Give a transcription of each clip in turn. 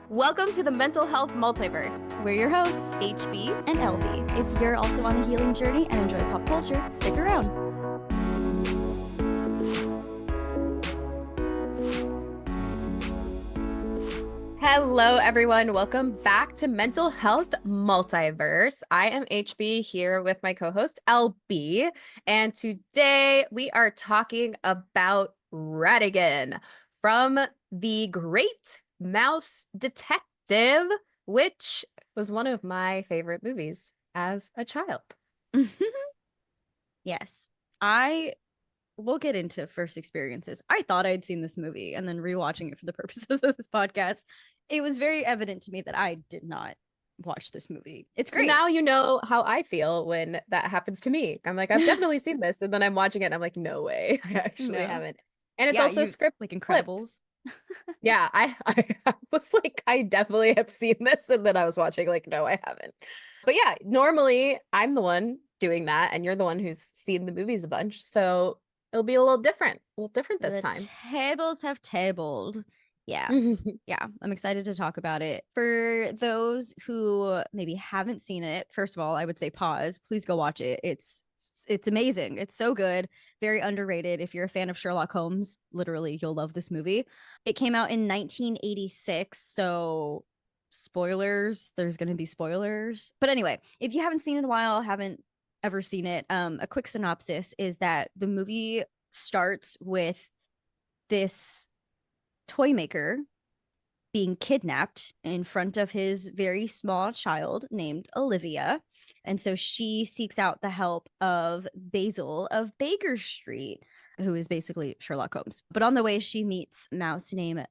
Welcome to the Mental Health Multiverse. We're your hosts, HB and LB. If you're also on a healing journey and enjoy pop culture, stick around. Hello, everyone. Welcome back to Mental Health Multiverse. I am HB here with my co-host LB, and today we are talking about Ratigan from the Great Mouse Detective, which was one of my favorite movies as a child. Yes, we'll get into first experiences. I thought I'd seen this movie, and then rewatching it for the purposes of this podcast, it was very evident to me that I did not watch this movie. It's great. So now you know how I feel when that happens to me. I'm like, I've definitely seen this, and then I'm watching it and I'm like, no way, I actually haven't. And it's also script like Incredibles. Yeah, I was like, I definitely have seen this, and then I was watching like, no, I haven't. But yeah, normally I'm the one doing that, and you're the one who's seen the movies a bunch, so it'll be a little different this time. The tables have tabled. Yeah. Yeah, I'm excited to talk about it. For those who maybe haven't seen it, first of all, I would say pause. Please go watch it. It's amazing. It's so good. Very underrated. If you're a fan of Sherlock Holmes, literally, you'll love this movie. It came out in 1986, so spoilers. There's going to be spoilers. But anyway, if you haven't seen it in a while, haven't ever seen it, a quick synopsis is that the movie starts with this toy maker being kidnapped in front of his very small child named Olivia. And so she seeks out the help of Basil of Baker Street, who is basically Sherlock Holmes. But on the way, she meets a mouse named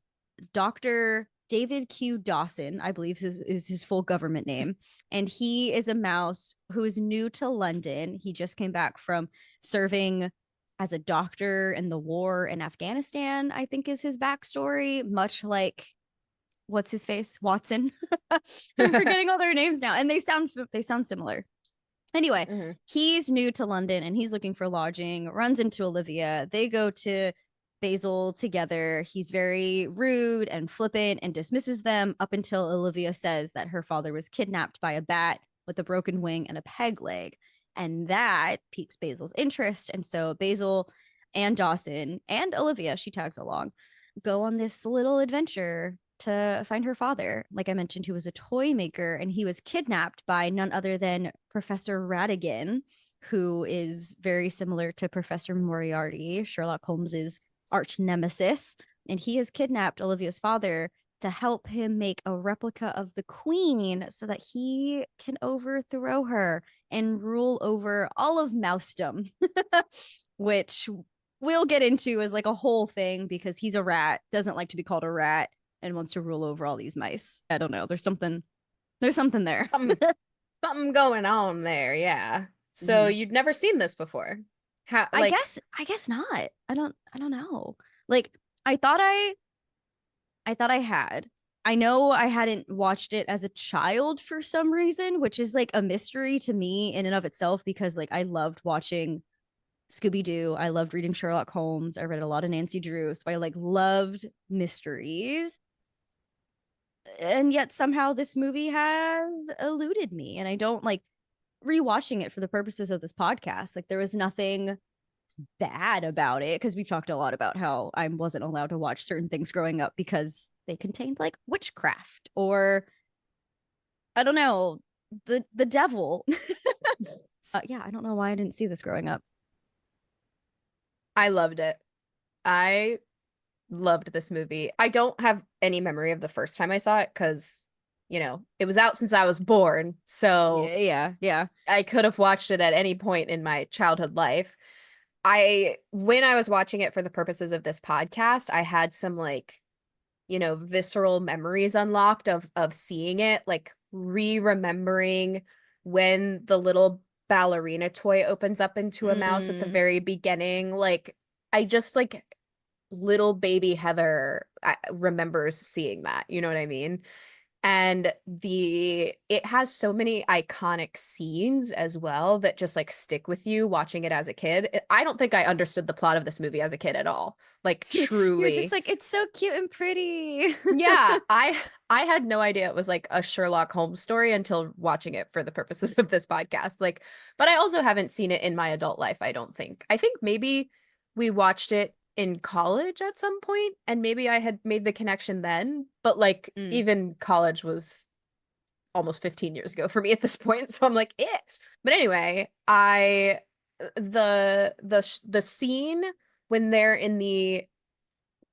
Dr. David Q. Dawson, I believe is his full government name. And he is a mouse who is new to London. He just came back from serving as a doctor in the war in Afghanistan, I think is his backstory, much like what's his face? Watson. I'm forgetting all their names now. And they sound similar. Anyway, he's new to London and he's looking for lodging, runs into Olivia. They go to Basil together. He's very rude and flippant and dismisses them up until Olivia says that her father was kidnapped by a bat with a broken wing and a peg leg. And that piques Basil's interest. And so Basil and Dawson and Olivia, she tags along, go on this little adventure to find her father, like I mentioned, who was a toy maker, and he was kidnapped by none other than Professor Ratigan, who is very similar to Professor Moriarty, Sherlock Holmes's arch nemesis. And he has kidnapped Olivia's father to help him make a replica of the queen so that he can overthrow her and rule over all of Mousedom, which we'll get into as like a whole thing because he's a rat, doesn't like to be called a rat, and wants to rule over all these mice. I don't know. There's something there. Something going on there. Yeah. So you'd never seen this before? How? Like, I guess not. I don't know. Like, I thought I had. I know I hadn't watched it as a child for some reason, which is like a mystery to me in and of itself because like I loved watching Scooby-Doo. I loved reading Sherlock Holmes. I read a lot of Nancy Drew. So I like loved mysteries. And yet somehow this movie has eluded me. And I don't like rewatching it for the purposes of this podcast. Like there was nothing bad about it because we've talked a lot about how I wasn't allowed to watch certain things growing up because they contained like witchcraft or I don't know, the devil. So, yeah, I don't know why I didn't see this growing up. I loved it. I loved this movie. I don't have any memory of the first time I saw it because, you know, it was out since I was born. So yeah. I could have watched it at any point in my childhood life. When I was watching it for the purposes of this podcast, I had some like, you know, visceral memories unlocked of seeing it, like remembering when the little ballerina toy opens up into a mouse at the very beginning. Like I just like little baby Heather remembers seeing that, you know what I mean? And it has so many iconic scenes as well that just like stick with you watching it as a kid. I don't think I understood the plot of this movie as a kid at all. Like You're just truly. like, it's so cute and pretty. Yeah, I had no idea it was like a Sherlock Holmes story until watching it for the purposes of this podcast. Like, but I also haven't seen it in my adult life, I don't think. I think maybe we watched it in college at some point, and maybe I had made the connection then, but like Mm. even college was almost 15 years ago for me at this point, so I'm like, eh. But anyway, I the scene when they're in the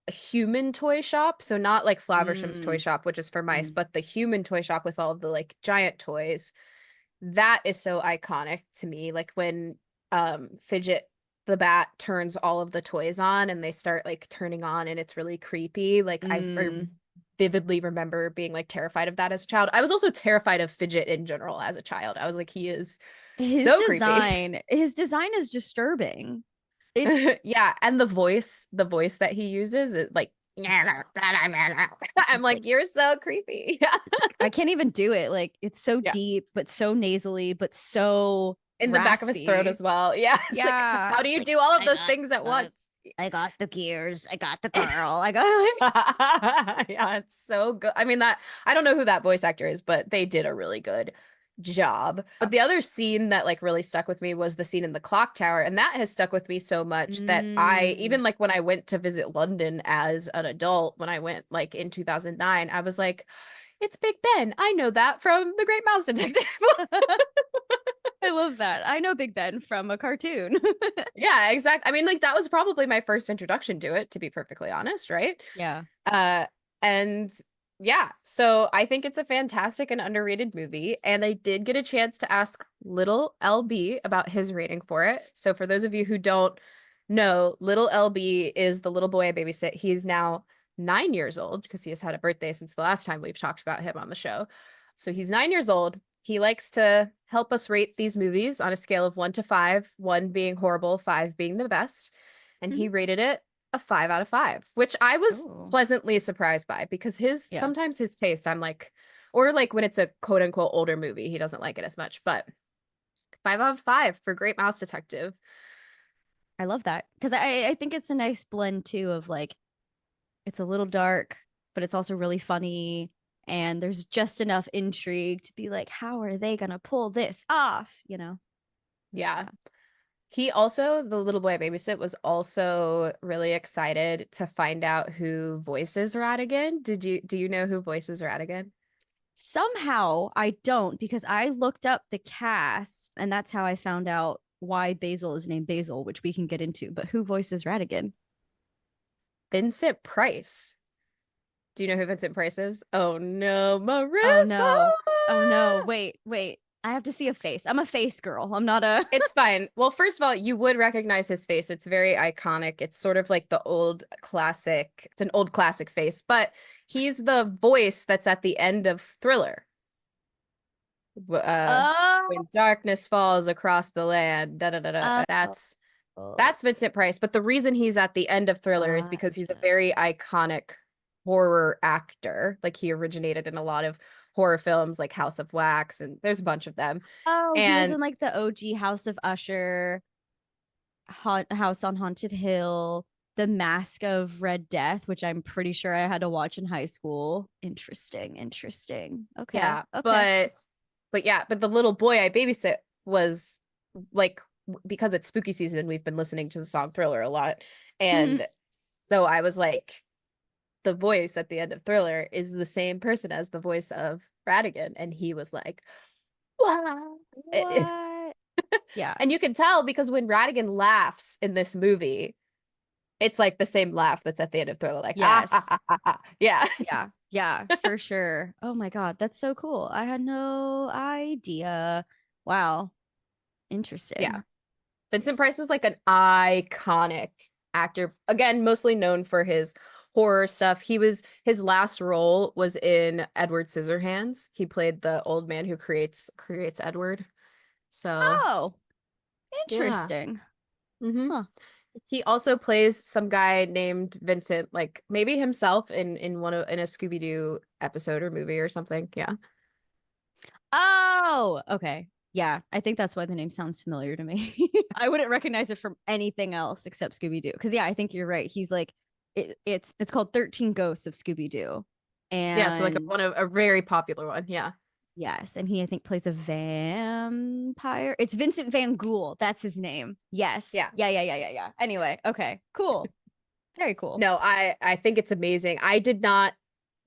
human toy shop, so not like Flaversham's toy Mm. shop, which is for mice, Mm. but the human toy shop with all of the like giant toys. That is so iconic to me. Like when Fidget the bat turns all of the toys on and they start like turning on and it's really creepy. Like Mm. vividly remember being like terrified of that as a child. I was also terrified of Fidget in general as a child. I was like, he is so creepy. His design is disturbing. It's Yeah, and the voice that he uses is like I'm like, like you're so creepy. I can't even do it. Like it's so Yeah. deep, but so nasally, but so In the back of his throat raspy. as well. Yeah. It's like, Yeah. how do you Like do all of I those got things at the once? I got the gears. I got the girl. I got Yeah, it's so good. I mean, that I don't know who that voice actor is, but they did a really good job. But the other scene that like really stuck with me was the scene in the clock tower, and that has stuck with me so much that I Mm. even like when I went to visit London as an adult, when I went like in 2009, I was like, it's Big Ben. I know that from The Great Mouse Detective. I love that. I know Big Ben from a cartoon. Yeah, exactly. I mean, like that was probably my first introduction to it, to be perfectly honest, right? Yeah. Uh, and yeah, so I think it's a fantastic and underrated movie. And I did get a chance to ask little LB about his rating for it. So for those of you who don't know, little LB is the little boy I babysit. He's now 9 years old because he has had a birthday since the last time we've talked about him on the show. So he's 9 years old. He likes to help us rate these movies on a scale of 1 to 5, one being horrible, five being the best. And he Mhm. rated it a 5 out of 5, which I was Oh. pleasantly surprised by because his Yeah. sometimes his taste, I'm like, or like when it's a quote unquote older movie, he doesn't like it as much. But 5 out of 5 for Great Mouse Detective. I love that. Because I think it's a nice blend too of like it's a little dark, but it's also really funny. And there's just enough intrigue to be like, how are they gonna pull this off? You know? Yeah. Yeah. He also, the little boy I babysit, was also really excited to find out who voices Ratigan. Do you know who voices Ratigan? Somehow I don't because I looked up the cast and that's how I found out why Basil is named Basil, which we can get into. But who voices Ratigan? Vincent Price. Do you know who Vincent Price is? Oh no, Oh Marissa. no. Oh no. Wait. I have to see a face. I'm a face girl. I'm not a It's fine. Well, first of all, you would recognize his face. It's very iconic. It's sort of like the old classic. It's an old classic face, but he's the voice that's at the end of Thriller. Uh, Oh, when darkness falls across the land, da da da da. oh, That's Vincent Price. But the reason he's at the end of Thriller is because he's a gotcha. very iconic horror actor. Like he originated in a lot of horror films like House of Wax, and there's a bunch of them. Oh, he was And in like the OG House of Usher, House on Haunted Hill, The Mask of Red Death, which I'm pretty sure I had to watch in high school. Interesting. Okay. yeah, Okay. but the little boy I babysit was like because it's spooky season, we've been listening to the song Thriller a lot. And so I was like, the voice at the end of Thriller is the same person as the voice of Ratigan. And he was like, wow. What? Yeah. And you can tell because when Ratigan laughs in this movie, it's like the same laugh that's at the end of Thriller, like, ah, ha, Yes. ha, ha, ha. Yeah. Yeah, for sure. Oh my God, that's so cool. I had no idea. Wow. Yeah. Interesting. Vincent Price is like an iconic actor. Again, mostly known for his horror stuff. His last role was in Edward Scissorhands. He played the old man who creates Edward. So Oh, yeah. interesting. Hmm. Huh. He also plays some guy named Vincent, like maybe himself in a Scooby-Doo episode or movie or something. Yeah. Oh, okay. Yeah, I think that's why the name sounds familiar to me. I wouldn't recognize it from anything else except Scooby Doo. Because yeah, I think you're right. He's like it's called 13 Ghosts of Scooby Doo, Yeah, so like and one of a very popular one. Yeah. yes, and he I think plays a vampire. It's Vincent Van Ghoul. That's his name. Yes. Yeah. Yeah. Anyway, okay, cool, very cool. No, I think it's amazing. I did not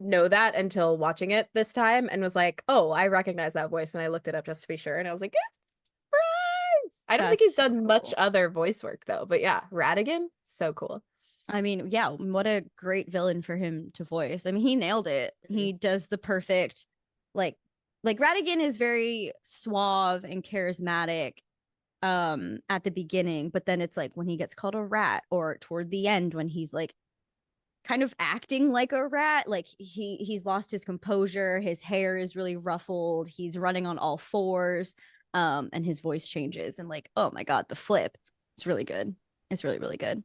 know that until watching it this time and was like, "Oh, I recognize that voice." And I looked it up just to be sure and I was like, "Yeah, surprise." I don't think he's That's so done much cool. other voice work though. But yeah, Ratigan, so cool. I mean, yeah, what a great villain for him to voice. I mean, he nailed it. Mhm. He does the perfect, like, Ratigan is very suave and charismatic at the beginning, but then it's like when he gets called a rat, or toward the end when he's like kind of acting like a rat, like he's lost his composure, his hair is really ruffled, he's running on all fours, and his voice changes, and like, oh my god, the flip. It's really good. It's really, really good.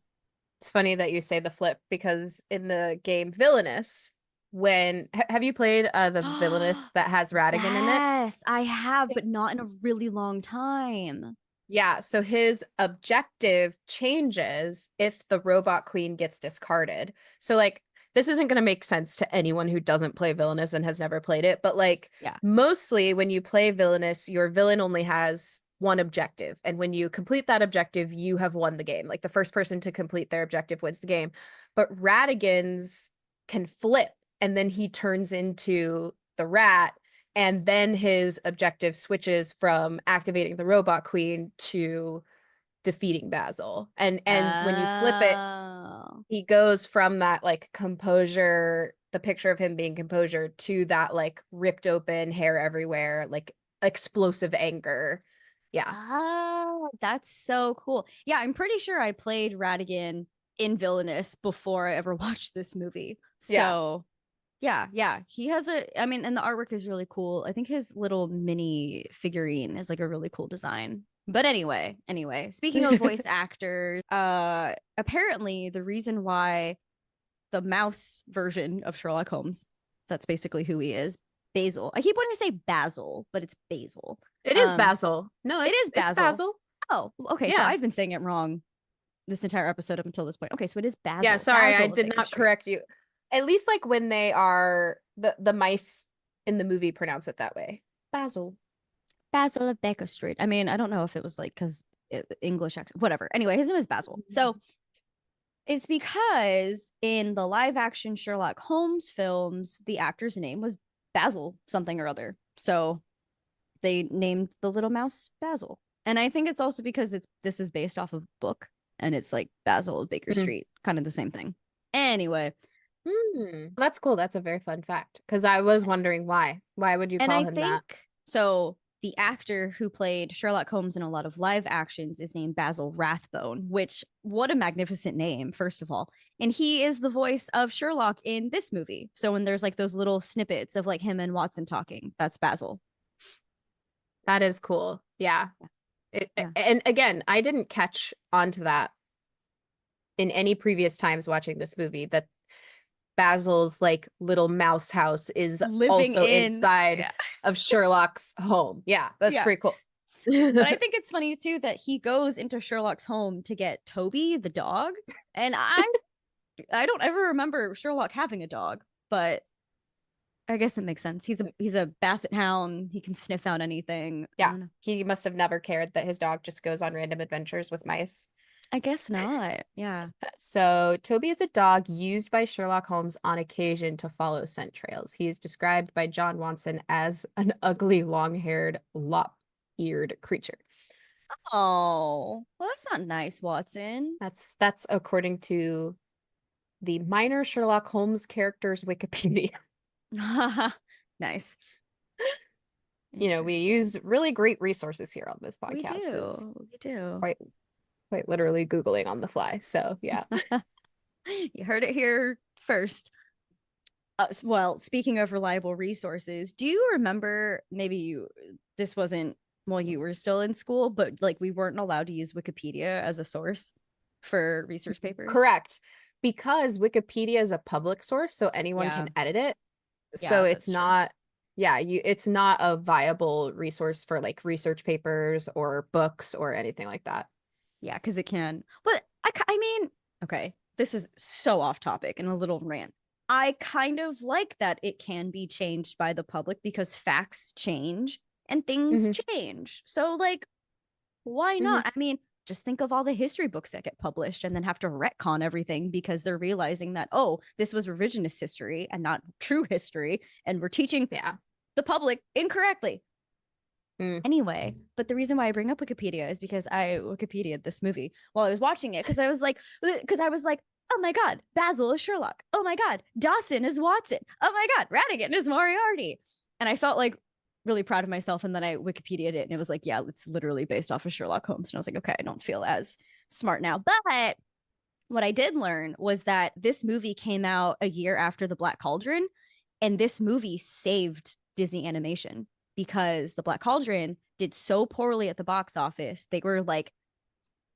It's funny that you say the flip because in the game Villainous, when have you played the Villainous that has Ratigan in it? Yes, I have, but It's not in a really long time. Yeah, so his objective changes if the robot queen gets discarded. So like this isn't going to make sense to anyone who doesn't play Villainous and has never played it, but like Yeah. mostly when you play Villainous, your villain only has one objective, and when you complete that objective, you have won the game. Like the first person to complete their objective wins the game. But Ratigan's can flip and then he turns into the rat, and then his objective switches from activating the robot queen to defeating Basil. And when you flip it, Oh. he goes from that like composure, the picture of him being composure, to that like ripped open, hair everywhere, like explosive anger. Yeah. Oh, that's so cool. Yeah, I'm pretty sure I played Ratigan in Villainous before I ever watched this movie. Yeah. So, yeah. He has I mean, and the artwork is really cool. I think his little mini figurine is like a really cool design. But anyway, speaking of voice actors, apparently the reason why the mouse version of Sherlock Holmes, that's basically who he is, Basil. I keep wanting to say Basil, but it's Basil. It is Um, Basil. No, it is it's Basil. Basil. Oh, okay. So Yeah. I've been saying it wrong this entire episode up until this point. Okay, so it is Yeah, Basil. sorry, I Basil of did Baker not Street. correct you. At least like when they are the mice in the movie pronounce it that way. Basil. Basil of Baker Street. I mean, I don't know if it was like because English accent, whatever. Anyway, his name is Basil. So it's because in the live action Sherlock Holmes films, the actor's name was Basil something or other. So they named the little mouse Basil. And I think it's also because this is based off of a book, and it's like Basil of Baker Mhm. Street, kind of the same thing. Anyway, That's cool. That's a very fun fact because I was wondering why. Why would you and call I him think that? so. The actor who played Sherlock Holmes in a lot of live actions is named Basil Rathbone, which, what a magnificent name, first of all. And he is the voice of Sherlock in this movie. So when there's like those little snippets of like him and Watson talking, that's Basil. That is cool. Yeah. Yeah. And again, I didn't catch onto that in any previous times watching this movie that Basil's like little mouse house is Living also in. inside Yeah. of Sherlock's home. Yeah, that's Yeah. pretty cool. But I think it's funny too that he goes into Sherlock's home to get Toby the dog. And I don't ever remember Sherlock having a dog, but I guess it makes sense. He's a basset hound. He can sniff out anything. I Yeah, don't know. he must have never cared that his dog just goes on random adventures with mice. I guess not. Yeah. So, Toby is a dog used by Sherlock Holmes on occasion to follow scent trails. He is described by John Watson as an ugly, long-haired, lop-eared creature. Oh, well, that's not nice, Watson. That's according to the minor Sherlock Holmes characters Wikipedia. Nice. You know, we Interesting. use really great resources here on this We podcast. Is do. We do. quite literally Googling on the fly. So yeah. You heard it here first. Well, speaking of reliable resources, do you remember, maybe this wasn't while you were still in school, but like we weren't allowed to use Wikipedia as a source? for research papers. Correct. Because Wikipedia is a public source, so anyone Yeah. can edit it. So Yeah, it's that's true. not, yeah, it's not a viable resource for like research papers or books or anything like that. Yeah, because it can. But I mean, okay, this is so off topic and a little rant. I kind of like that it can be changed by the public because facts change and things Hmm. change. So, like, why Hmm. not? I mean, just think of all the history books that get published and then have to retcon everything because they're realizing that, oh, this was revisionist history and not true history. And we're teaching Yeah. the public incorrectly. Mm. Anyway, but the reason why I bring up Wikipedia is because I Wikipedia'd this movie while I was watching it because I was like, oh my god, Basil is Sherlock. Oh my god, Dawson is Watson. Oh my god, Ratigan is Moriarty. And I felt like really proud of myself. And then I Wikipedia'd it and it was like, yeah, it's literally based off of Sherlock Holmes. And I was like, okay, I don't feel as smart now. But what I did learn was that this movie came out a year after The Black Cauldron, and this movie saved Disney animation because The Black Cauldron did so poorly at the box office. They were like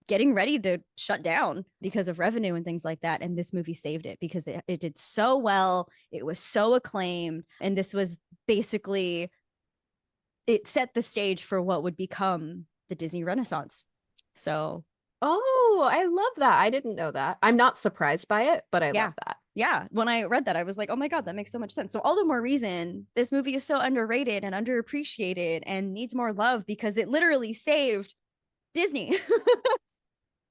getting ready to shut down because of revenue and things like that. And this movie saved it because it did so well. It was so acclaimed. And this was basically, it set the stage for what would become the Disney Renaissance. So Oh, I love that. I didn't know that. I'm not surprised by it, but I yeah. love that. Yeah. When I read that, I was like, oh my God, that makes so much sense. So, all the more reason this movie is so underrated and underappreciated and needs more love because it literally saved Disney.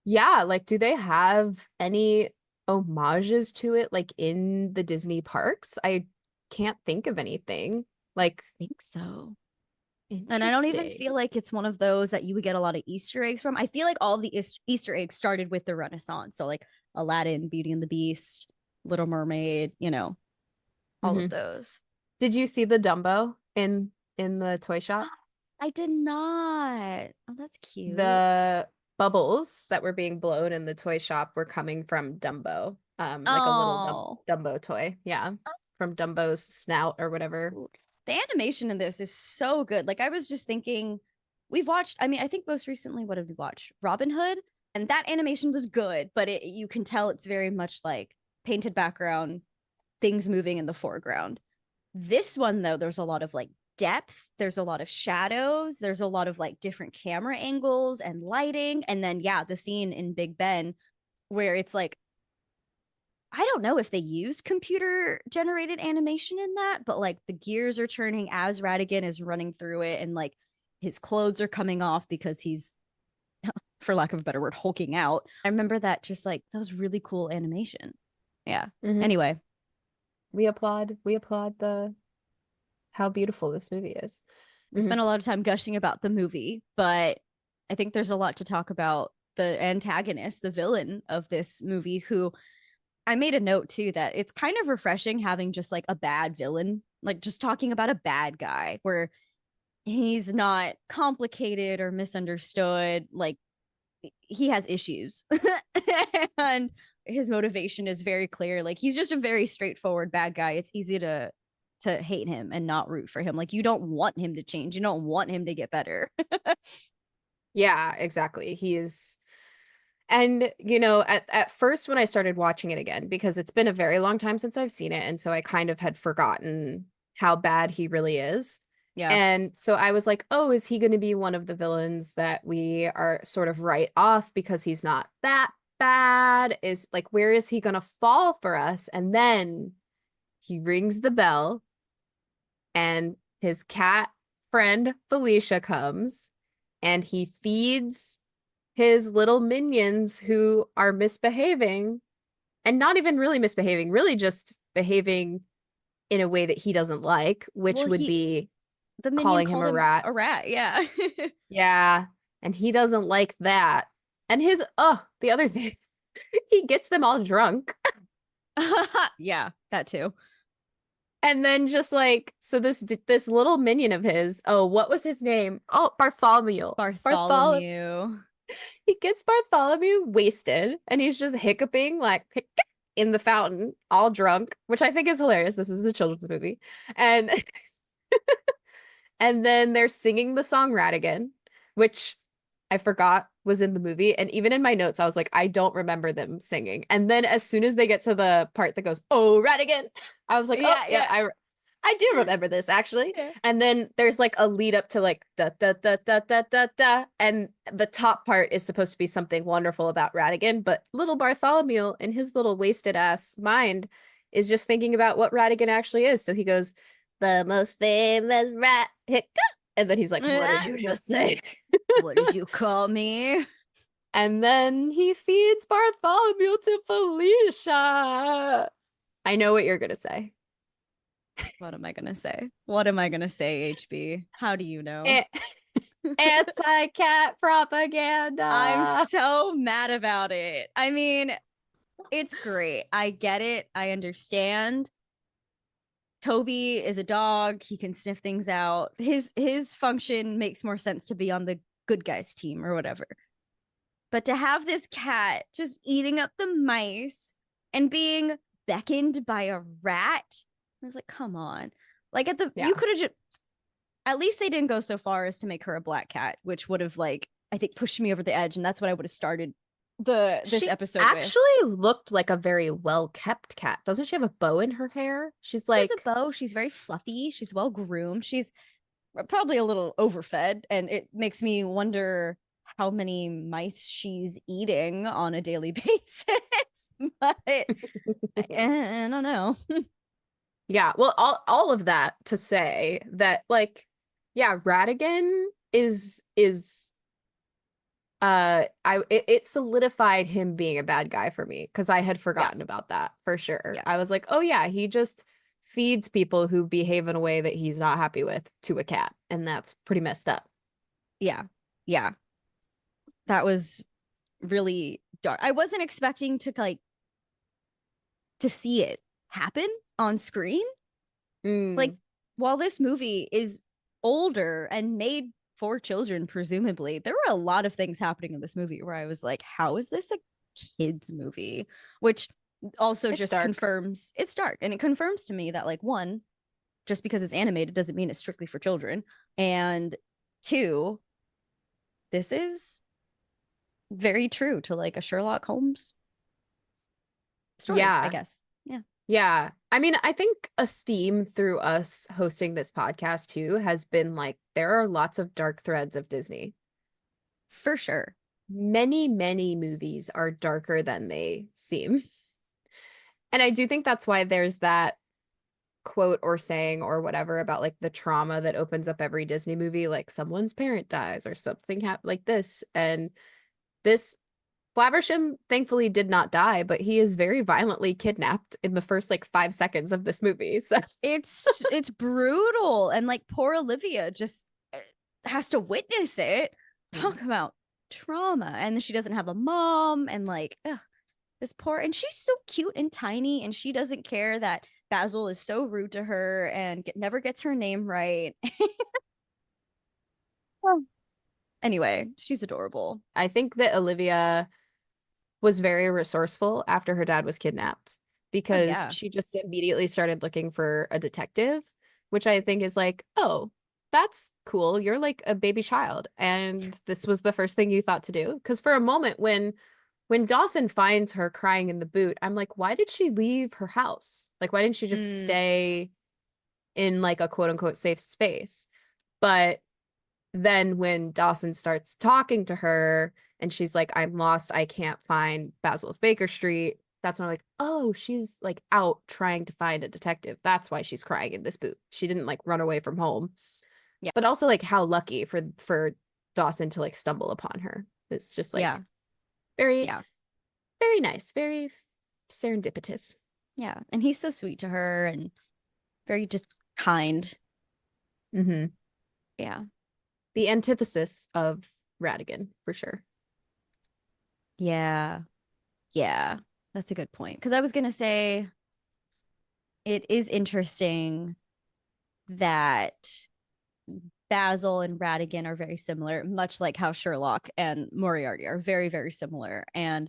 Yeah, like do they have any homages to it like in the Disney parks? I can't think of anything. Like, I think so. And I don't even interesting. feel like it's one of those that you would get a lot of Easter eggs from. I feel like all of the Easter eggs started with the Renaissance. So, like Aladdin, Beauty and the Beast, Little Mermaid, all of Hmm. those. Did you see the Dumbo in the toy shop? I did not. Oh, that's cute. The bubbles that were being blown in the toy shop were coming from Dumbo. Like a little Oh, Dumbo toy. Yeah. From Dumbo's snout or whatever. the animation in this is so good. Like I was just thinking, we've watched. I mean, I think most recently, what did we watch? Robin Hood, and that animation was good, but you can tell it's very much like painted background, things moving in the foreground. This one though, there's a lot of like depth. There's a lot of shadows. There's a lot of like different camera angles and lighting, and then yeah, the scene in Big Ben where it's like I don't know if they used computer generated animation in that, but like the gears are turning as Ratigan is running through it and like his clothes are coming off because he's, for lack of a better word, hulking out. I remember that just like that was really cool animation. Yeah. Hmm. Anyway, We applaud the how beautiful this movie is. we Hmm. spent a lot of time gushing about the movie, but I think there's a lot to talk about the antagonist, the villain of this movie, who I made a note too that it's kind of refreshing having just like a bad villain, like just talking about a bad guy where he's not complicated or misunderstood. Like he has issues and his motivation is very clear. Like he's just a very straightforward bad guy. It's easy to hate him and not root for him. Like you don't want him to change. You don't want him to get better. Yeah, exactly. And at first when I started watching it again, because it's been a very long time since I've seen it, and so I kind of had forgotten how bad he really is. Yeah. And so I was like, oh, is he going to be one of the villains that we are sort of write off because he's not that bad? Is like, where is he going to fall for us? And then he rings the bell and his cat friend Felicia comes and he feeds his little minions who are misbehaving and not even really misbehaving, really just behaving in a way that he doesn't like, which Well, would be the minion calling him called a him rat. a rat. Yeah. Yeah. And he doesn't like that. And the other thing, he gets them all drunk. Yeah, that too. And then just like, so this little minion of his, oh, what was his name? Oh, Bartholomew. Bartholomew. Bartholomew. He gets Bartholomew wasted and he's just hiccuping like in the fountain, all drunk, which I think is hilarious. This is a children's movie. And and then they're singing the song Ratigan, which I forgot was in the movie. And even in my notes, I was like, I don't remember them singing. And then as soon as they get to the part that goes, "Oh, Ratigan," I was like, oh yeah, I do remember this actually. Yeah. And then there's like a lead up to like da da da da da da da. And the top part is supposed to be something wonderful about Ratigan, but little Bartholomew in his little wasted ass mind is just thinking about what Ratigan actually is. So he goes, "The most famous rat hiccup." And then he's like, "What did you just say?" What did you call me? And then he feeds Bartholomew to Felicia. I know what you're going to say. What am I gonna say? What am I gonna say, HB? How do you know? Anti-cat I'm propaganda. so mad about it. I mean, it's great. I get it. I understand. Toby is a dog. He can sniff things out. His function makes more sense to be on the good guys team or whatever. But to have this cat just eating up the mice and being beckoned by a rat, I was like, come on. Like you could have just at least they didn't go so far as to make her a black cat, which would have like I think pushed me over the edge, and that's what I would have started this She episode with. actually looked like a very well-kept cat. Doesn't she have a bow in her hair? She's She has a like, bow. She's very fluffy. She's well groomed. She's probably a little overfed, and it makes me wonder how many mice she's eating on a daily basis. But I don't know. yeah, well, all of that to say that like, yeah, Ratigan is it solidified him being a bad guy for me because I had Yeah, forgotten about that for sure. yeah, I was like, oh yeah, he just feeds people who behave in a way that he's not happy with to a cat, and that's pretty messed up. yeah, yeah. That was really dark. I wasn't expecting to see it happen on screen. Like Mm, while this movie is older and made for children, presumably, there were a lot of things happening in this movie where I was like, how is this a kids movie? Which also it's just dark. confirms it's dark. And it confirms to me that like one, just because it's animated doesn't mean it's strictly for children. And two, this is very true to like a Sherlock Holmes story, I Yeah. guess. Yeah. Yeah. I mean, I think a theme through us hosting this podcast too has been like there are lots of dark threads of Disney. For sure. Many, many movies are darker than they seem. And I do think that's why there's that quote or saying or whatever about like the trauma that opens up every Disney movie, like someone's parent dies or something like this. And this Flaversham thankfully did not die, but he is very violently kidnapped in the first like 5 seconds of this movie. So It's brutal, and like poor Olivia just has to witness it. mm. Talk about trauma. And then she doesn't have a mom, and like ugh, this poor, and she's so cute and tiny, and she doesn't care that Basil is so rude to her and never gets her name right. Anyway, she's adorable. I think that Olivia was very resourceful after her dad was kidnapped Oh because yeah. she just immediately started looking for a detective, which I think is like, oh, that's cool. You're like a baby child, and this was the first thing you thought to do. Because for a moment, when Dawson finds her crying in the boot, I'm like, why did she leave her house? Like, why didn't she just Mm, stay in like a quote unquote safe space? But then when Dawson starts talking to her and she's like, I'm lost, I can't find Basil of Baker Street. That's when I'm like, oh, she's like out trying to find a detective. That's why she's crying in this boot. She didn't like run away from home. yeah. But also like how lucky for Dawson to like stumble upon her. It's just Yeah. like very, Yeah. very nice, very serendipitous. Yeah. And he's so sweet to her and very just kind. Mm-hmm. Yeah. The antithesis of Ratigan, for sure. Yeah. Yeah. That's a good point. Because I was gonna say it is interesting that Basil and Ratigan are very similar, much like how Sherlock and Moriarty are very, very similar. And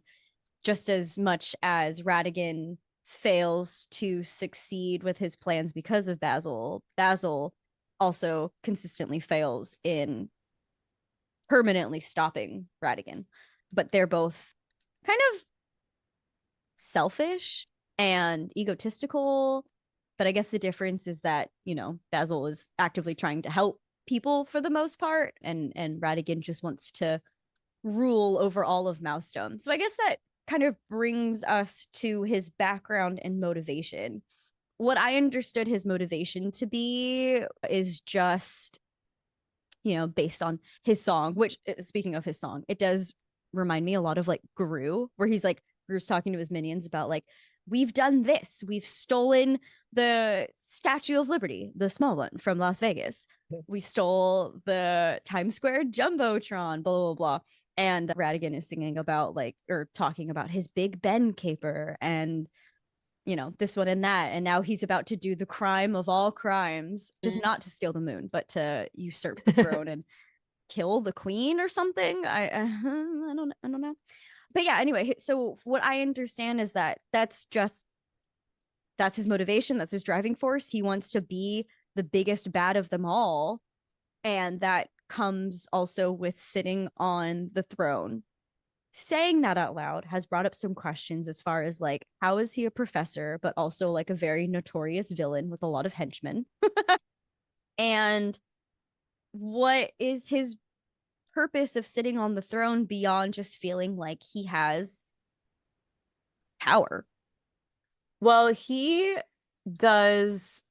just as much as Ratigan fails to succeed with his plans because of Basil, Basil also consistently fails in permanently stopping Ratigan. But they're both kind of selfish and egotistical. But I guess the difference is that, you know, Basil is actively trying to help people for the most part, and Ratigan just wants to rule over all of Mousestone. So I guess that kind of brings us to his background and motivation. What I understood his motivation to be is just, you know, based on his song, which, speaking of his song, it does remind me a lot of like Gru, where he's like, Gru's talking to his minions about like, we've done this. We've stolen the Statue of Liberty, the small one from Las Vegas. We stole the Times Square Jumbotron, blah, blah, blah. And Ratigan is singing about like, or talking about his Big Ben caper and, you know, this one and that. And now he's about to do the crime of all crimes, just not to steal the moon, but to usurp the throne and kill the queen or something. I don't know. But yeah, anyway, so what I understand is that that's his motivation, that's his driving force. He wants to be the biggest bad of them all, and that comes also with sitting on the throne. Saying that out loud has brought up some questions as far as like, how is he a professor but also like a very notorious villain with a lot of henchmen? And what is his purpose of sitting on the throne beyond just feeling like he has power? Well, he does.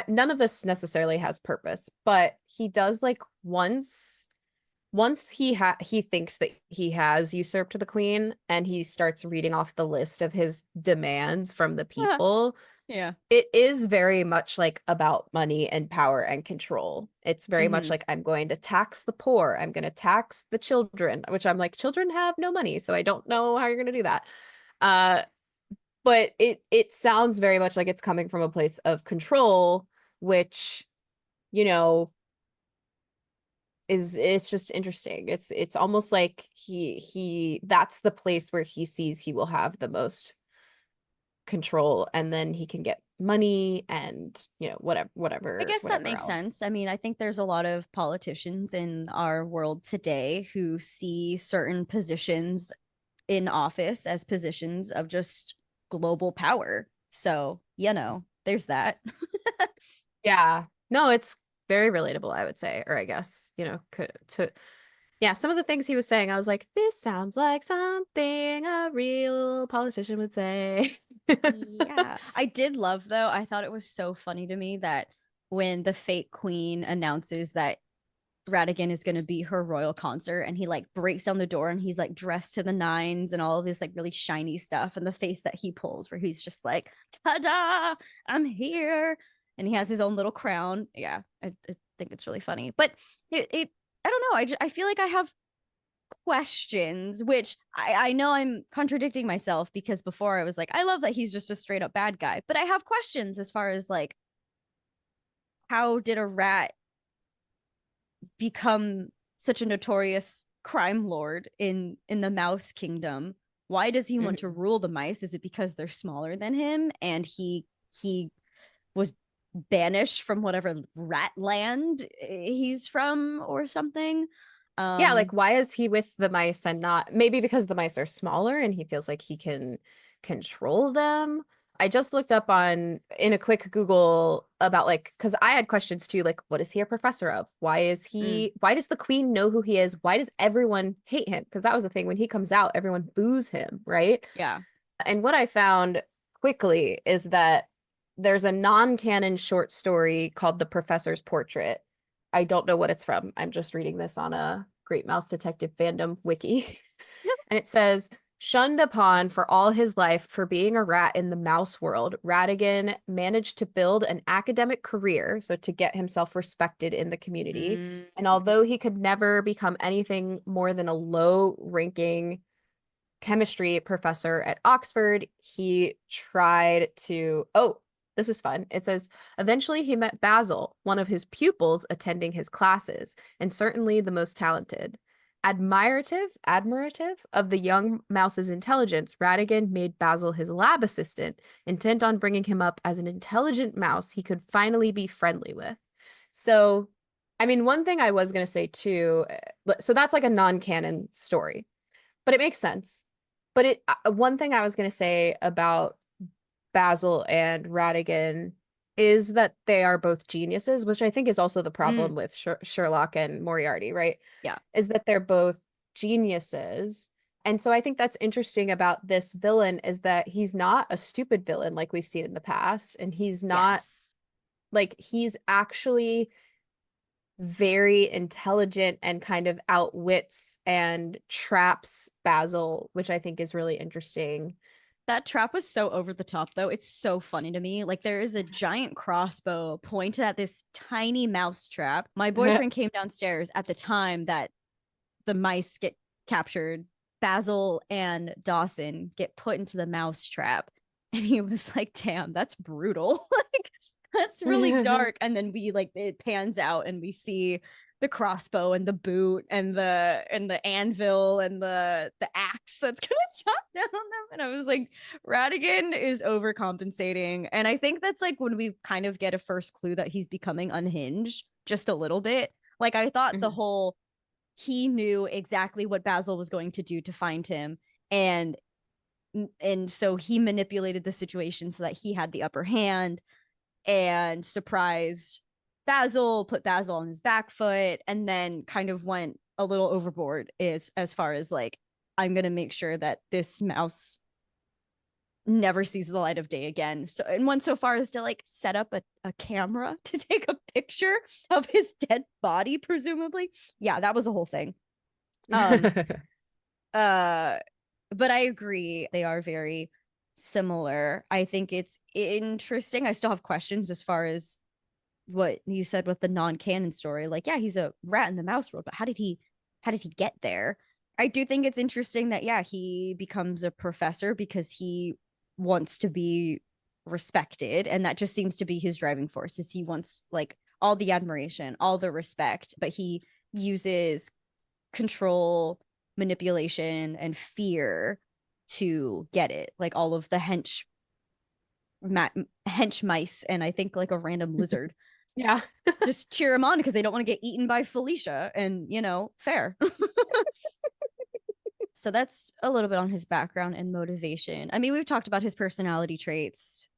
None of this necessarily has purpose, but he does like once he thinks that he has usurped the queen and he starts reading off the list of his demands from the people. Yeah. It is very much like about money and power and control. It's very much Mm-hmm. like, I'm going to tax the poor, I'm going to tax the children, which I'm like, children have no money, so I don't know how you're going to do that. But it sounds very much like it's coming from a place of control, which, you know, it's just interesting. It's almost like he that's the place where he sees he will have the most control, and then he can get money and, you know, I guess that whatever makes else. sense. I mean, I think there's a lot of politicians in our world today who see certain positions in office as positions of just global power. So, you know, there's that. Yeah. No, it's very relatable, I would say. Or I guess, you know, could to yeah, some of the things he was saying, I was like, this sounds like something a real politician would say. Yeah. I did love, though, I thought it was so funny to me that when the fake queen announces that Ratigan is going to be her royal consort, and he like breaks down the door and he's like dressed to the nines and all of this like really shiny stuff, and the face that he pulls where he's just like, ta-da, I'm here, and he has his own little crown. Yeah, I think it's really funny, but it I don't know, I feel like I have questions, which I know I'm contradicting myself, because before I was like, I love that he's just a straight up bad guy, but I have questions as far as like, how did a rat become such a notorious crime lord in the mouse kingdom? Why does he want to Mhm. rule the mice? Is it because they're smaller than him and he was banished from whatever rat land he's from or something? Yeah, um like, why is he with the mice and not, maybe because the mice are smaller and he feels like he can control them? I just looked up on in a quick Google about like, because I had questions too, like, what is he a professor of? mm, Why does the queen know who he is? Why does everyone hate him? Because that was the thing, when he comes out, everyone boos him, right? yeah. And what I found quickly is that there's a non-canon short story called The Professor's Portrait. I don't know what it's from. I'm just reading this on a Great Mouse Detective fandom wiki. And it says, shunned upon for all his life for being a rat in the mouse world, Ratigan managed to build an academic career, so to get himself respected in the community. Mm, And although he could never become anything more than a low-ranking chemistry professor at Oxford, he tried to, oh, this is fun. It says, eventually he met Basil, one of his pupils attending his classes, and certainly the most talented. Admirative of the young mouse's intelligence, Ratigan made Basil his lab assistant, intent on bringing him up as an intelligent mouse he could finally be friendly with. So I mean, one thing I was going to say too, so that's like a non-canon story, but it makes sense. But one thing I was going to say about Basil and Ratigan is that they are both geniuses, which I think is also the Mm, problem with Sherlock and Moriarty, right? yeah. Is that they're both geniuses. And so I think that's interesting about this villain is that he's not a stupid villain like we've seen in the past. And he's not Yes. like he's actually very intelligent and kind of outwits and traps Basil, which I think is really interesting. That trap was so over the top, though. It's so funny to me. Like, there is a giant crossbow pointed at this tiny mouse trap. My boyfriend came downstairs at the time that the mice get captured. Basil and Dawson get put into the mouse trap. And he was like, damn, that's brutal. Like, that's really dark. And then we like it pans out and we see the crossbow and the boot and the anvil and the axe that's gonna chop down them. And I was like, Ratigan is overcompensating. And I think that's like when we kind of get a first clue that he's becoming unhinged just a little bit. Like I thought the Mhm. whole he knew exactly what Basil was going to do to find him, and so he manipulated the situation so that he had the upper hand and surprised Basil, put Basil on his back foot, and then kind of went a little overboard is as far as like I'm gonna make sure that this mouse never sees the light of day again. So and went so far as to like set up a camera to take a picture of his dead body, presumably. Yeah, that was a whole thing. Um uh but I agree they are very similar. I think it's interesting. I still have questions as far as what you said with the non-canon story. Like, yeah, he's a rat in the mouse world, but how did he get there? I do think it's interesting that yeah, he becomes a professor because he wants to be respected, and that just seems to be his driving force. Is he wants like all the admiration, all the respect, but he uses control, manipulation, and fear to get it. Like all of the hench mice, and I think like a random lizard Yeah. just cheer him on because they don't want to get eaten by Felicia, and fair. So that's a little bit on his background and motivation. I mean, we've talked about his personality traits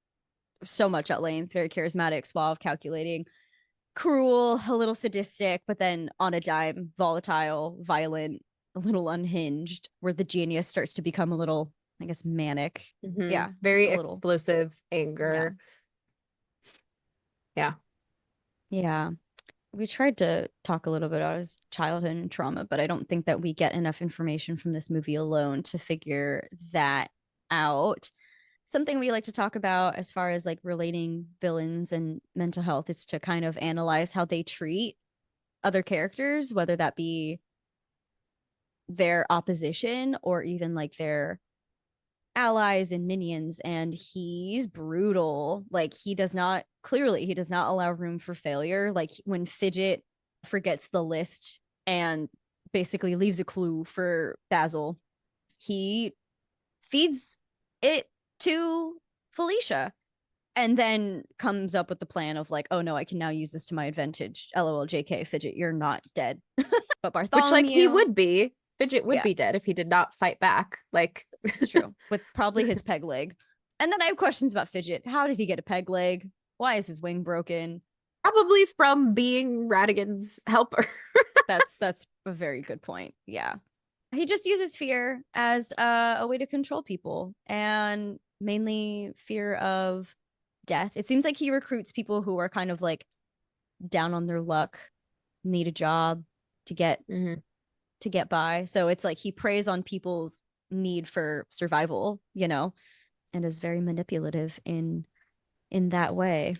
so much at length. Very charismatic, suave, calculating, cruel, a little sadistic, but then on a dime, volatile, violent, a little unhinged, where the genius starts to become a little, I guess, manic. Yeah, just Very a little. explosive Yeah. anger. Yeah. Yeah. We tried to talk a little bit about his childhood and trauma, but I don't think that we get enough information from this movie alone to figure that out. Something we like to talk about as far as like relating villains and mental health is to kind of analyze how they treat other characters, whether that be their opposition or even like their allies and minions. And he's brutal. Like he does not allow room for failure. Like when Fidget forgets the list and basically leaves a clue for Basil, he feeds it to Felicia and then comes up with the plan of like, oh no, I can now use this to my advantage. LOL, JK, Fidget, you're not dead. But Which like he Bartholomew, would be. Fidget would yeah, be dead if he did not fight back. Like this is true. With probably his peg leg. And then I have questions about Fidget. How did he get a peg leg? Why is his wing broken? probably from being Ratigan's helper. That's a very good point. Yeah. He just uses fear as a way to control people, and mainly fear of death. It seems like he recruits people who are kind of like down on their luck, need a job to get Mhm. to get by. So it's like he preys on people's need for survival, and is very manipulative in that way.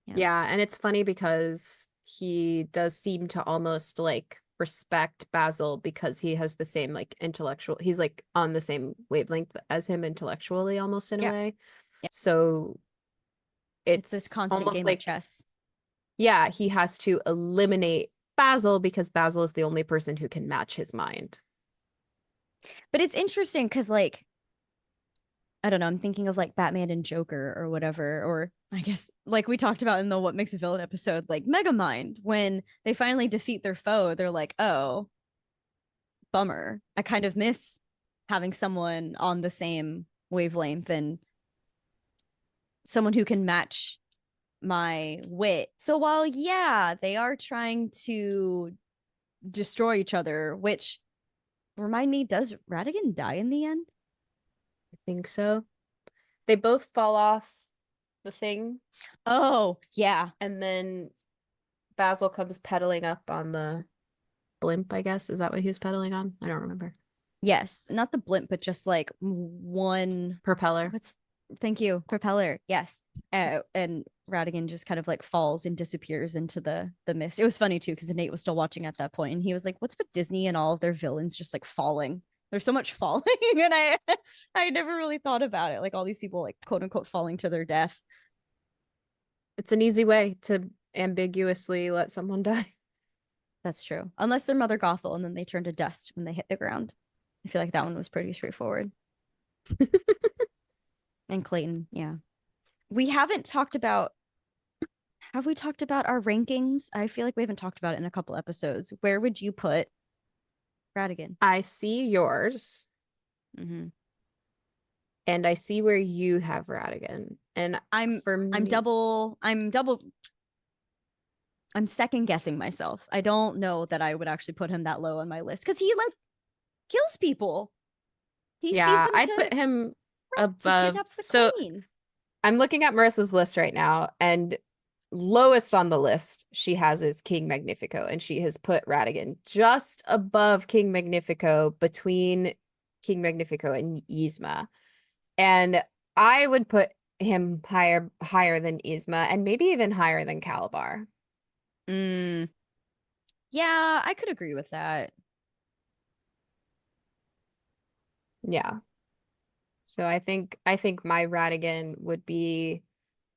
Yeah. Yeah, and it's funny because he does seem to almost like respect Basil because he has the same like intellectual, he's like on the same wavelength as him intellectually almost in a Yeah. way. Yeah. So It's this it's constant almost game of like, chess. yeah, he has to eliminate Basil because Basil is the only person who can match his mind. But it's interesting because like I don't know, I'm thinking of like Batman and Joker or whatever, or I guess like we talked about in the What Makes a Villain episode, like Megamind, when they finally defeat their foe, they're like, oh, bummer. I kind of miss having someone on the same wavelength and someone who can match my wit. So while, yeah, they are trying to destroy each other, which remind me, does Ratigan die in the end? I think so. They both fall off the thing. Oh, yeah. And then Basil comes pedaling up on the blimp, I guess. Is that what he was pedaling on? I don't remember. Yes, not the blimp, but just like one Propeller. Thank you, propeller. Yes. And Ratigan just kind of like falls and disappears into the mist. It was funny too because Nate was still watching at that point, and he was like, "What's with Disney and all of their villains just like falling? There's so much falling," and I never really thought about it. Like all these people like quote unquote falling to their death. It's an easy way to ambiguously let someone die. That's true, unless they're Mother Gothel and then they turn to dust when they hit the ground. I feel like that one was pretty straightforward. And Clayton, yeah. We haven't talked about Have we talked about our rankings? I feel like we haven't talked about it in a couple episodes. Where would you put Ratigan? I see yours. Mm-hmm. And I see where you have Ratigan. And I'm second guessing myself. I don't know that I would actually put him that low on my list because he like kills people. He feeds them I'd to put him rats. He above. kidnaps the So queen. I'm looking at Marissa's list right now, and lowest on the list she has is King Magnifico, and she has put Ratigan just above King Magnifico, between King Magnifico and Yzma. And I would put him higher than Yzma, and maybe even higher than Calabar. Yeah, I could agree with that. Yeah. So I think my Ratigan would be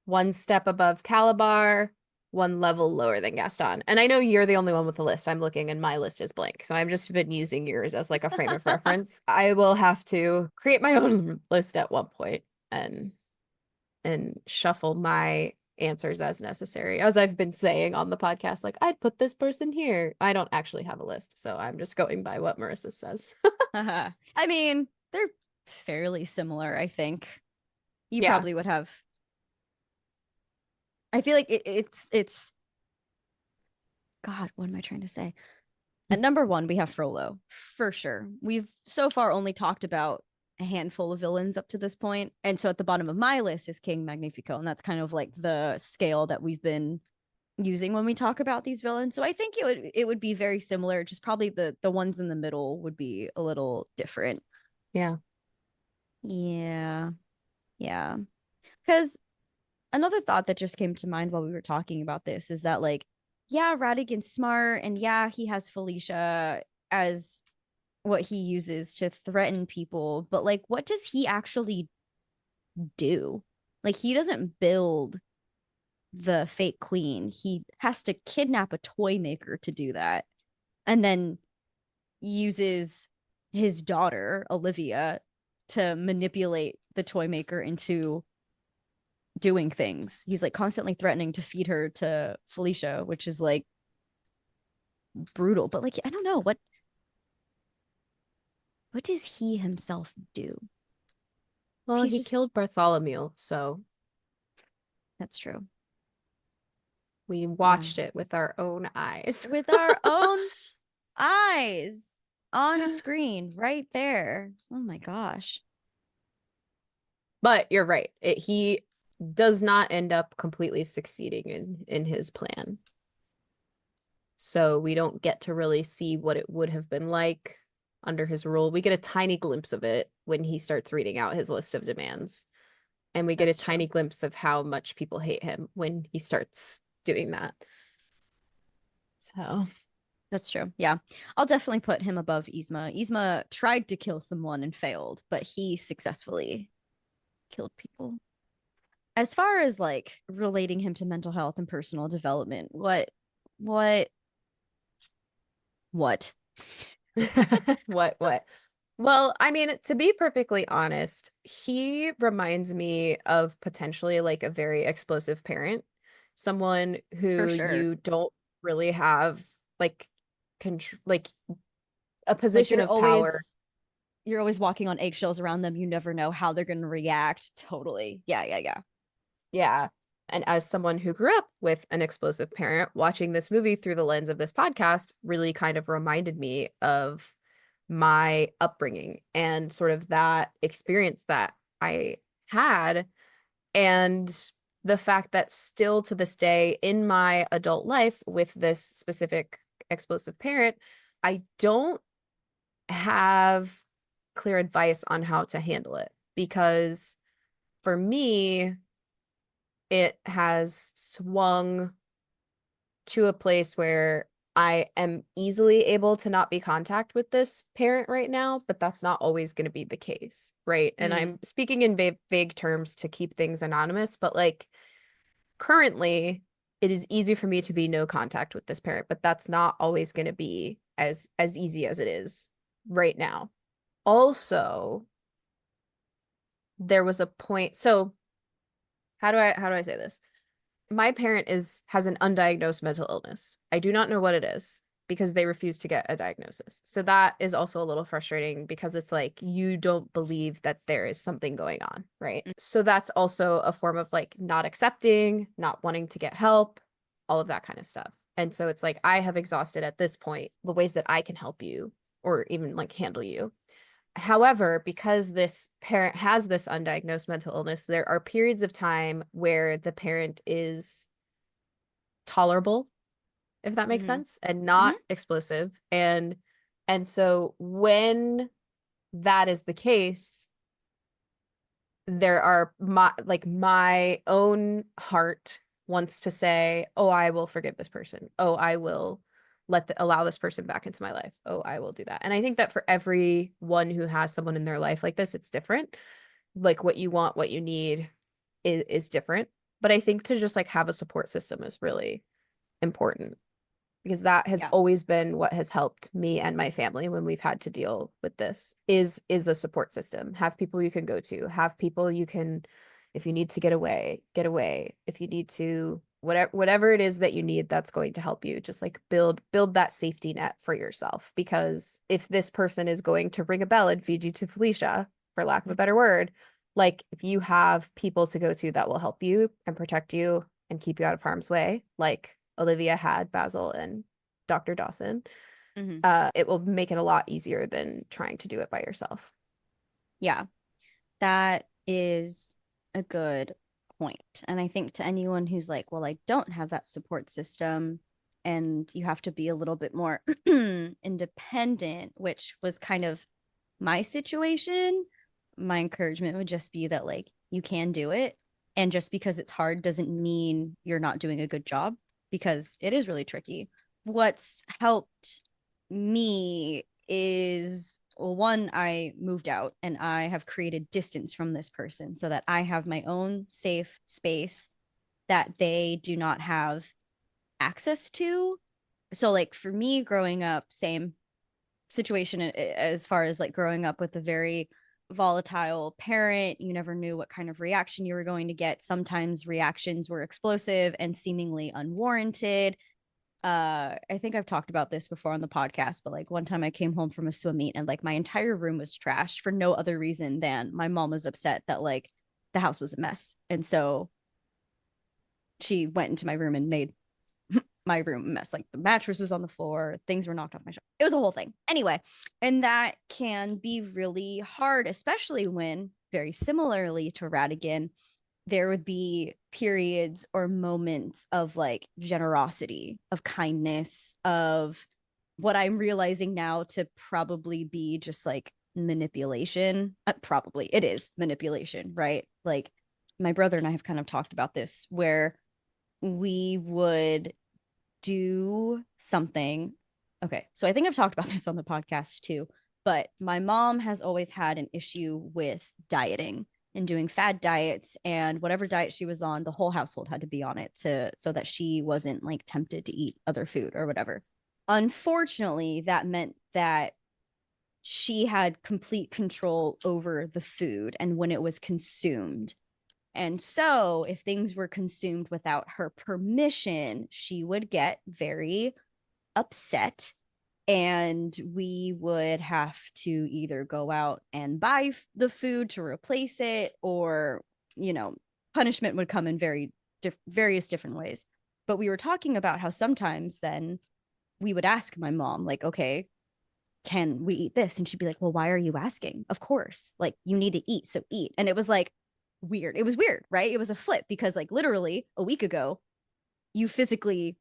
one step above Calabar, one level lower than Gaston. And I know you're the only one with the list. I'm looking and my list is blank. So I'm just been using yours as like a frame of reference. I will have to create my own list at one point and shuffle my answers as necessary. As I've been saying on the podcast, like I'd put this person here. I don't actually have a list, so I'm just going by what Marissa says. I mean, they're fairly similar, I think. You Yeah. probably would have. I feel like it's God, what am I trying to say? At number one, we have Frollo, for sure. We've so far only talked about a handful of villains up to this point. And so at the bottom of my list is King Magnifico. And that's kind of like the scale that we've been using when we talk about these villains. So I think it would be very similar. Just probably the ones in the middle would be a little different. Yeah. Yeah. Yeah. Because another thought that just came to mind while we were talking about this is that, like, yeah, Ratigan's smart, and yeah, he has Felicia as what he uses to threaten people, but like, what does he actually do? Like, he doesn't build the fake queen. He has to kidnap a toy maker to do that, and then uses his daughter, Olivia, to manipulate the toy maker into doing things. He's like constantly threatening to feed her to Felicia, which is like brutal. But like, I don't know what does he himself do? Well, he killed Bartholomew, so that's true. We watched it with our own eyes. With our own eyes on screen right there. Oh my gosh. But you're right. He does not end up completely succeeding in his plan. So we don't get to really see what it would have been like under his rule. We get a tiny glimpse of it when he starts reading out his list of demands. And we get a tiny glimpse of how much people hate him when he starts doing that. So that's true. Yeah. I'll definitely put him above Yzma. Yzma tried to kill someone and failed, but he successfully killed people. As far as like relating him to mental health and personal development, what what Well, I mean, to be perfectly honest, he reminds me of potentially like a very explosive parent, someone For who sure. you don't really have like like a Like position of power. you're always walking on eggshells around them. You never know how they're going to react. Totally. Yeah, yeah, yeah. Yeah. And as someone who grew up with an explosive parent, watching this movie through the lens of this podcast really kind of reminded me of my upbringing and sort of that experience that I had. And the fact that still to this day in my adult life with this specific explosive parent, I don't have clear advice on how to handle it because for me, it has swung to a place where I am easily able to not be contact with this parent right now, but that's not always going to be the case, right? And Mm, I'm speaking in vague terms to keep things anonymous, but like currently it is easy for me to be no contact with this parent, but that's not always going to be as easy as it is right now. Also, there was a point, so how do I say this? My parent has an undiagnosed mental illness. I do not know what it is because they refuse to get a diagnosis. So that is also a little frustrating because it's like you don't believe that there is something going on, right? mm, So that's also a form of like not accepting, not wanting to get help, all of that kind of stuff. And so it's like I have exhausted at this point the ways that I can help you or even like handle you. However, because this parent has this undiagnosed mental illness, there are periods of time where the parent is tolerable, if that makes mm-hmm, sense, and mm-hmm, not explosive. And so when that is the case, there are my own heart wants to say, "Oh, I will forgive this person. Oh, I will allow this person back into my life. Oh, I will do that." And I think that for everyone who has someone in their life like this, it's different. Like what you want, what you need is different. But I think to just like have a support system is really important because that has yeah, always been what has helped me and my family when we've had to deal with this is a support system. Have people you can go to, have people you can if you need to get away. If you need to whatever it is that you need that's going to help you, just like build that safety net for yourself because if this person is going to ring a bell and feed you to Felicia, for lack of a better word, like if you have people to go to that will help you and protect you and keep you out of harm's way, like Olivia had Basil and Dr. Dawson, mm-hmm. it will make it a lot easier than trying to do it by yourself. Yeah, that is a good point. And I think to anyone who's like, well, I don't have that support system and you have to be a little bit more independent, which was kind of my situation, my encouragement would just be that like you can do it. And just because it's hard doesn't mean you're not doing a good job because it is really tricky. What's helped me is well, one, I moved out and I have created distance from this person so that I have my own safe space that they do not have access to. So, like for me growing up, same situation as far as like growing up with a very volatile parent. You never knew what kind of reaction you were going to get. Sometimes reactions were explosive and seemingly unwarranted. I think I've talked about this before on the podcast, but like one time I came home from a swim meet and like my entire room was trashed for no other reason than my mom was upset that like the house was a mess. And so she went into my room and made my room a mess. Like the mattress was on the floor, things were knocked off my shelf. It was a whole thing. Anyway, and that can be really hard, especially when very similarly to Ratigan, there would be periods or moments of like generosity, of kindness, of what I'm realizing now to probably be just like manipulation. Probably it is manipulation, right? Like my brother and I have kind of talked about this where we would do something. Okay, so I think I've talked about this on the podcast too, but my mom has always had an issue with dieting and doing fad diets, and whatever diet she was on, the whole household had to be on it to so that she wasn't like tempted to eat other food or whatever. Unfortunately, that meant that she had complete control over the food and when it was consumed. And so, if things were consumed without her permission, she would get very upset. And we would have to either go out and buy the food to replace it, or, punishment would come in various different ways. But we were talking about how sometimes then we would ask my mom, like, okay, can we eat this? And she'd be like, well, why are you asking? Of course, like, you need to eat, so eat. And it was like weird. It was weird, right? It was a flip because, like, literally a week ago, you physically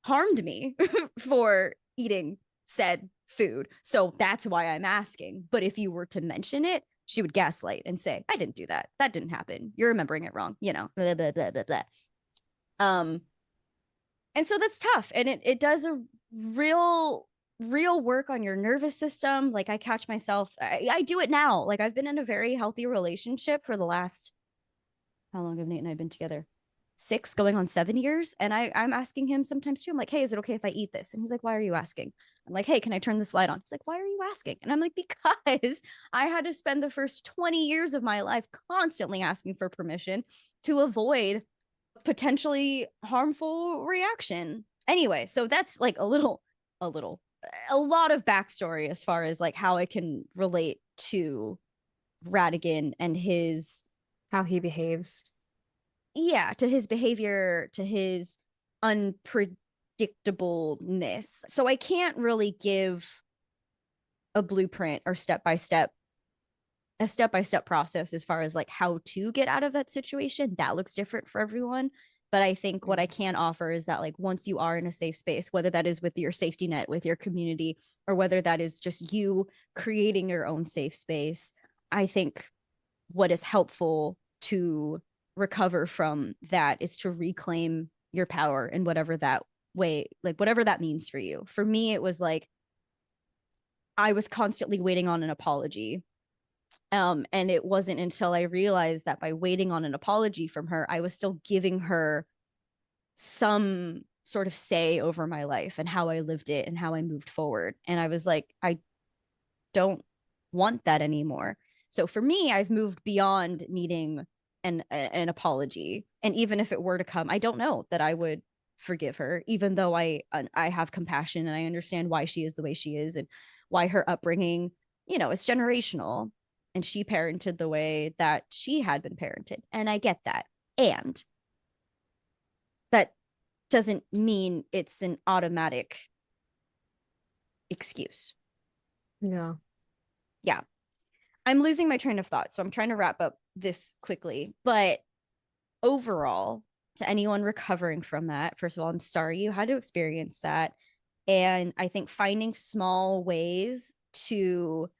harmed me for eating said food. So that's why I'm asking. But if you were to mention it, she would gaslight and say, I didn't do that. That didn't happen. You're remembering it wrong, blah, blah, blah, blah, blah. Um, and so that's tough. And it does a real work on your nervous system. Like, I catch myself, I do it now. Like, I've been in a very healthy relationship for the last, how long have Nate and I been together? 6 going on 7 years. And I'm asking him sometimes too. I'm like, hey, is it okay if I eat this? And he's like, why are you asking? I'm like, hey, can I turn this light on? He's like, why are you asking? And I'm like, because I had to spend the first 20 years of my life constantly asking for permission to avoid potentially harmful reaction. Anyway, so that's like a lot of backstory as far as like how I can relate to Ratigan and his, How he behaves. to his behavior, to his unpredictableness. So I can't really give a blueprint or a step-by-step process as far as like how to get out of that situation. That looks different for everyone. But I think what I can offer is that, like, once you are in a safe space, whether that is with your safety net, with your community, or whether that is just you creating your own safe space, I think what is helpful to recover from that is to reclaim your power in whatever that way, like whatever that means for you. For me, it was like I was constantly waiting on an apology. And it wasn't until I realized that by waiting on an apology from her, I was still giving her some sort of say over my life and how I lived it and how I moved forward. And I was like, I don't want that anymore. So for me, I've moved beyond needing an apology. And even if it were to come, I don't know that I would forgive her, even though I have compassion and I understand why she is the way she is and why her upbringing, is generational. And she parented the way that she had been parented. And I get that. And that doesn't mean it's an automatic excuse. Yeah. Yeah. I'm losing my train of thought. So I'm trying to wrap up this quickly. But overall, to anyone recovering from that, first of all, I'm sorry you had to experience that. And I think finding small ways to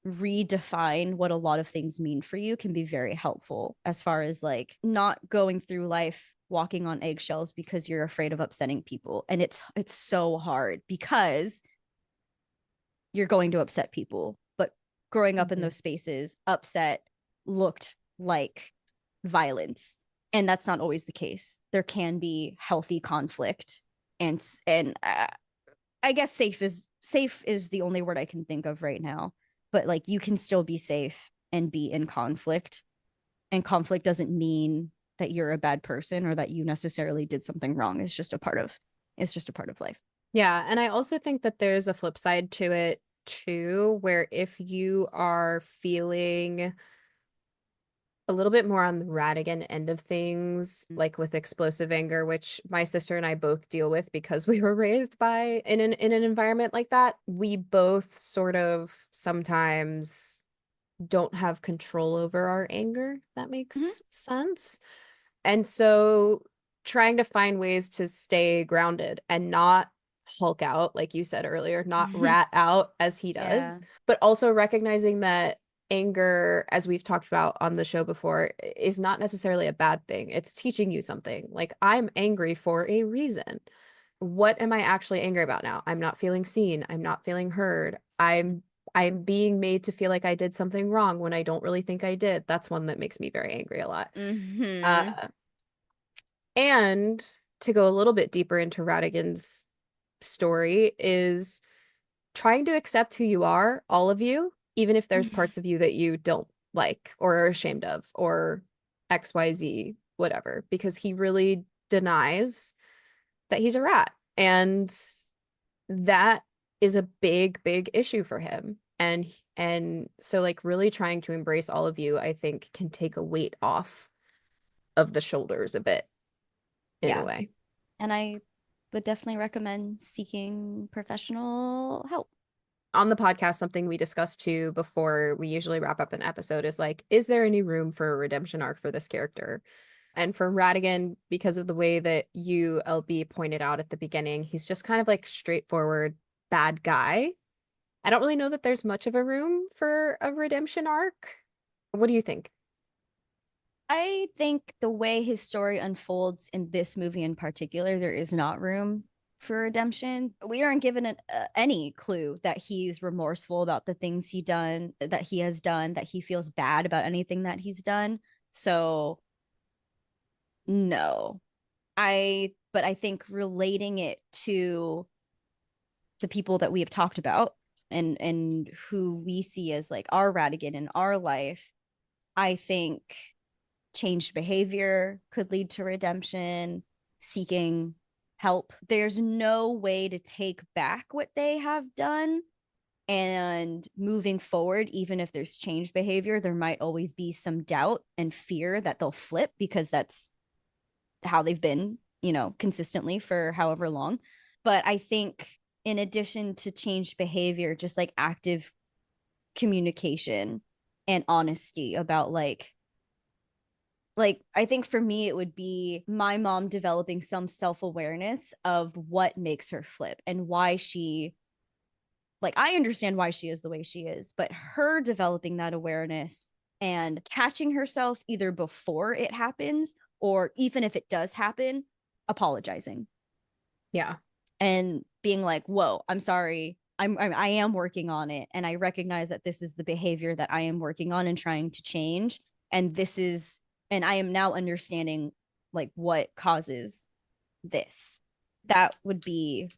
redefine what a lot of things mean for you can be very helpful, as far as like not going through life walking on eggshells because you're afraid of upsetting people. And it's so hard because you're going to upset people. But growing up in those spaces, upset looked like violence. And that's not always the case. There can be healthy conflict, and I guess safe is the only word I can think of right now. But like, you can still be safe and be in conflict. And conflict doesn't mean that you're a bad person or that you necessarily did something wrong. It's just a part of life. Yeah. And I also think that there's a flip side to it too, where if you are feeling a little bit more on the Ratigan end of things, like with explosive anger, which my sister and I both deal with because we were raised in an environment like that. We both sort of sometimes don't have control over our anger. If that makes sense. And so trying to find ways to stay grounded and not Hulk out, like you said earlier, not rat out as he does, but also recognizing that anger, as we've talked about on the show before, is not necessarily a bad thing. It's teaching you something. Like, I'm angry for a reason. What am I actually angry about now? I'm not feeling seen. I'm not feeling heard. I'm being made to feel like I did something wrong when I don't really think I did. That's one that makes me very angry a lot. And to go a little bit deeper into Ratigan's story is trying to accept who you are, all of you, even if there's parts of you that you don't like or are ashamed of or XYZ, whatever, because he really denies that he's a rat. And that is a big, big issue for him. And so like really trying to embrace all of you, I think can take a weight off of the shoulders a bit in a Yeah. way. And I would definitely recommend seeking professional help. On the podcast, something we discussed too before we usually wrap up an episode is like, is there any room for a redemption arc for this character? And for Ratigan, because of the way that you, LB, pointed out at the beginning, he's just kind of like straightforward bad guy. I don't really know that there's much of a room for a redemption arc. What do you think? I think the way his story unfolds in this movie in particular, there is not room for redemption. We aren't given any clue that he's remorseful about the things he has done, that he feels bad about anything that he's done. So no. But I think relating it to people that we have talked about and who we see as like our Ratigan in our life, I think changed behavior could lead to redemption, seeking help. There's no way to take back what they have done. And moving forward, even if there's changed behavior, there might always be some doubt and fear that they'll flip because that's how they've been, consistently for however long. But I think in addition to changed behavior, just like active communication and honesty about like I think for me it would be my mom developing some self-awareness of what makes her flip and why she, like, I understand why she is the way she is, but her developing that awareness and catching herself either before it happens or even if it does happen, apologizing. Yeah. And being like, whoa, I'm sorry. I am working on it. And I recognize that this is the behavior that I am working on and trying to change. And I am now understanding like what causes this. That would be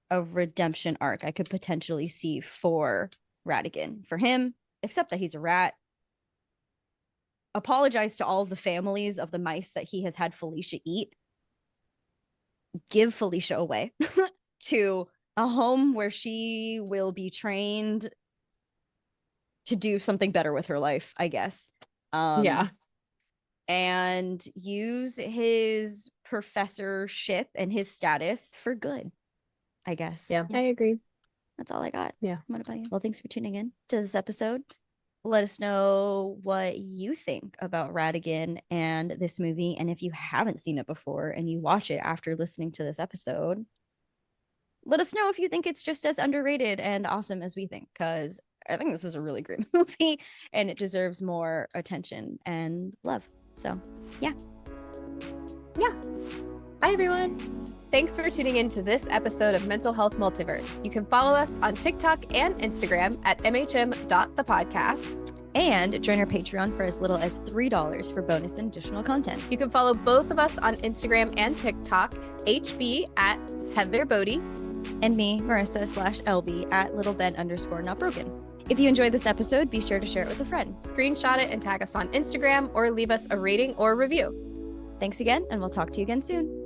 a redemption arc I could potentially see for Ratigan. For him, except that he's a rat. Apologize to all of the families of the mice that he has had Felicia eat. Give Felicia away to a home where she will be trained to do something better with her life, I guess. Yeah. And use his professorship and his status for good, I guess. Yeah, I agree. That's all I got. Yeah. What about you? Well, thanks for tuning in to this episode. Let us know what you think about Ratigan and this movie. And if you haven't seen it before and you watch it after listening to this episode, let us know if you think it's just as underrated and awesome as we think, because I think this is a really great movie and it deserves more attention and love. So, yeah. Bye, everyone. Thanks for tuning in to this episode of Mental Health Multiverse. You can follow us on TikTok and Instagram at mhm.thepodcast. And join our Patreon for as little as $3 for bonus and additional content. You can follow both of us on Instagram and TikTok, HB at Heather Bodie. And me, Marissa/LB at littleben_notbroken. If you enjoyed this episode, be sure to share it with a friend. Screenshot it and tag us on Instagram or leave us a rating or review. Thanks again, and we'll talk to you again soon.